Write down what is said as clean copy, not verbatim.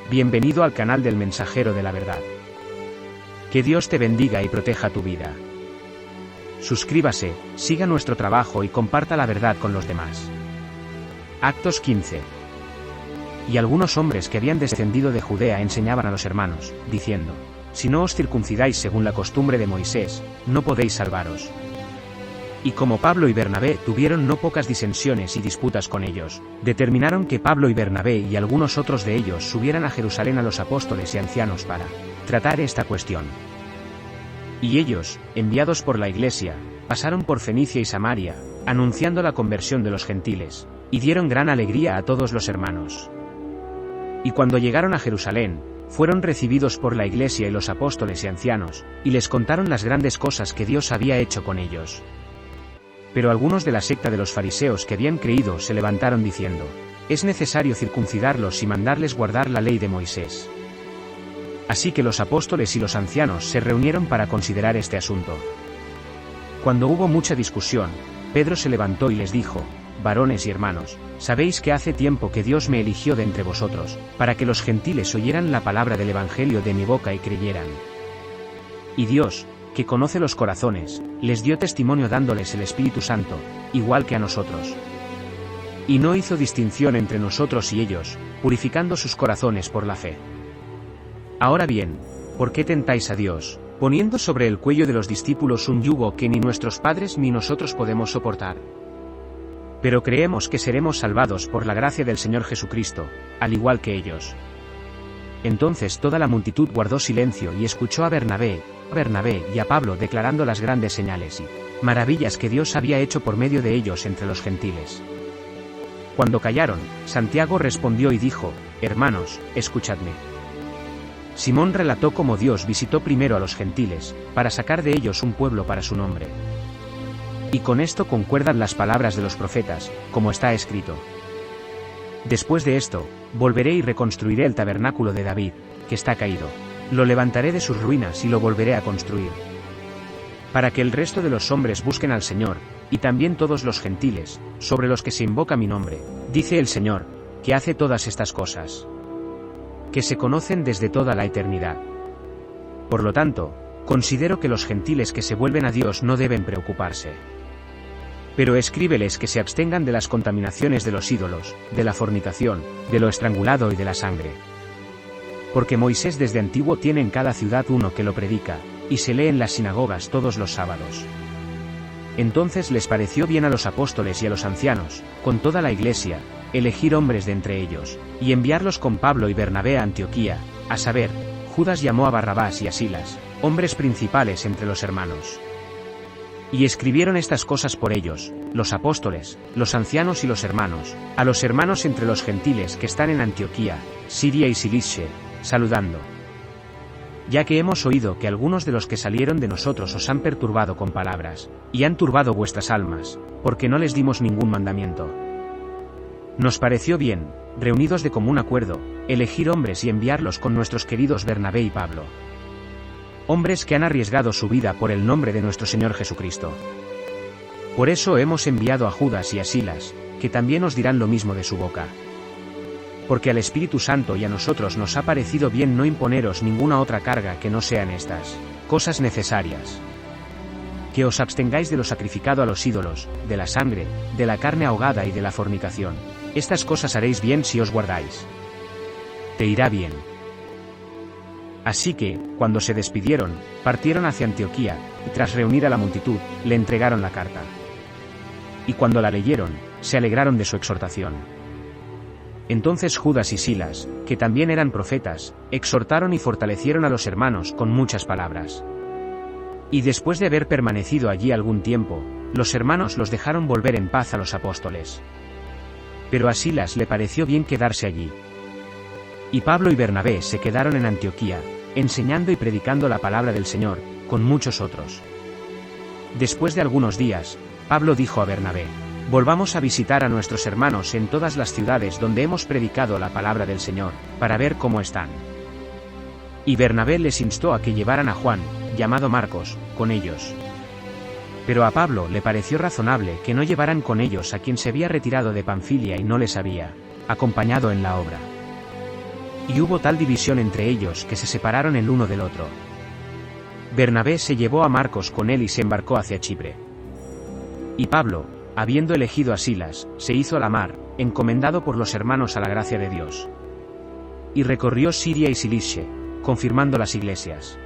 Bienvenido al canal del Mensajero de la Verdad. Que Dios te bendiga y proteja tu vida. Suscríbase, siga nuestro trabajo y comparta la verdad con los demás. Actos 15. Y algunos hombres que habían descendido de Judea enseñaban a los hermanos, diciendo: si no os circuncidáis según la costumbre de Moisés, no podéis salvaros. Y como Pablo y Bernabé tuvieron no pocas disensiones y disputas con ellos, determinaron que Pablo y Bernabé y algunos otros de ellos subieran a Jerusalén a los apóstoles y ancianos para tratar esta cuestión. Y ellos, enviados por la iglesia, pasaron por Fenicia y Samaria, anunciando la conversión de los gentiles, y dieron gran alegría a todos los hermanos. Y cuando llegaron a Jerusalén, fueron recibidos por la iglesia y los apóstoles y ancianos, y les contaron las grandes cosas que Dios había hecho con ellos. Pero algunos de la secta de los fariseos que habían creído se levantaron diciendo: es necesario circuncidarlos y mandarles guardar la ley de Moisés. Así que los apóstoles y los ancianos se reunieron para considerar este asunto. Cuando hubo mucha discusión, Pedro se levantó y les dijo: varones y hermanos, sabéis que hace tiempo que Dios me eligió de entre vosotros, para que los gentiles oyeran la palabra del evangelio de mi boca y creyeran. Y Dios, que conoce los corazones, les dio testimonio dándoles el Espíritu Santo, igual que a nosotros. Y no hizo distinción entre nosotros y ellos, purificando sus corazones por la fe. Ahora bien, ¿por qué tentáis a Dios, poniendo sobre el cuello de los discípulos un yugo que ni nuestros padres ni nosotros podemos soportar? Pero creemos que seremos salvados por la gracia del Señor Jesucristo, al igual que ellos. Entonces toda la multitud guardó silencio y escuchó a Bernabé y a Pablo declarando las grandes señales y maravillas que Dios había hecho por medio de ellos entre los gentiles. Cuando callaron, Santiago respondió y dijo: hermanos, escuchadme. Simón relató cómo Dios visitó primero a los gentiles, para sacar de ellos un pueblo para su nombre. Y con esto concuerdan las palabras de los profetas, como está escrito: después de esto, volveré y reconstruiré el tabernáculo de David, que está caído. Lo levantaré de sus ruinas y lo volveré a construir. Para que el resto de los hombres busquen al Señor, y también todos los gentiles, sobre los que se invoca mi nombre, dice el Señor, que hace todas estas cosas, que se conocen desde toda la eternidad. Por lo tanto, considero que los gentiles que se vuelven a Dios no deben preocuparse. Pero escríbeles que se abstengan de las contaminaciones de los ídolos, de la fornicación, de lo estrangulado y de la sangre. Porque Moisés desde antiguo tiene en cada ciudad uno que lo predica, y se lee en las sinagogas todos los sábados. Entonces les pareció bien a los apóstoles y a los ancianos, con toda la iglesia, elegir hombres de entre ellos, y enviarlos con Pablo y Bernabé a Antioquía, a saber, Judas llamó a Barrabás y a Silas, hombres principales entre los hermanos. Y escribieron estas cosas por ellos, los apóstoles, los ancianos y los hermanos, a los hermanos entre los gentiles que están en Antioquía, Siria y Cilicia, saludando. Ya que hemos oído que algunos de los que salieron de nosotros os han perturbado con palabras, y han turbado vuestras almas, porque no les dimos ningún mandamiento. Nos pareció bien, reunidos de común acuerdo, elegir hombres y enviarlos con nuestros queridos Bernabé y Pablo. Hombres que han arriesgado su vida por el nombre de nuestro Señor Jesucristo. Por eso hemos enviado a Judas y a Silas, que también os dirán lo mismo de su boca. Porque al Espíritu Santo y a nosotros nos ha parecido bien no imponeros ninguna otra carga que no sean estas cosas necesarias. Que os abstengáis de lo sacrificado a los ídolos, de la sangre, de la carne ahogada y de la fornicación. Estas cosas haréis bien si os guardáis. Te irá bien. Así que, cuando se despidieron, partieron hacia Antioquía, y tras reunir a la multitud, le entregaron la carta. Y cuando la leyeron, se alegraron de su exhortación. Entonces Judas y Silas, que también eran profetas, exhortaron y fortalecieron a los hermanos con muchas palabras. Y después de haber permanecido allí algún tiempo, los hermanos los dejaron volver en paz a los apóstoles. Pero a Silas le pareció bien quedarse allí. Y Pablo y Bernabé se quedaron en Antioquía, enseñando y predicando la palabra del Señor, con muchos otros. Después de algunos días, Pablo dijo a Bernabé: volvamos a visitar a nuestros hermanos en todas las ciudades donde hemos predicado la palabra del Señor, para ver cómo están. Y Bernabé les instó a que llevaran a Juan, llamado Marcos, con ellos. Pero a Pablo le pareció razonable que no llevaran con ellos a quien se había retirado de Panfilia y no les había acompañado en la obra. Y hubo tal división entre ellos que se separaron el uno del otro. Bernabé se llevó a Marcos con él y se embarcó hacia Chipre. Y Pablo, habiendo elegido a Silas, se hizo a la mar, encomendado por los hermanos a la gracia de Dios. Y recorrió Siria y Cilicia, confirmando las iglesias.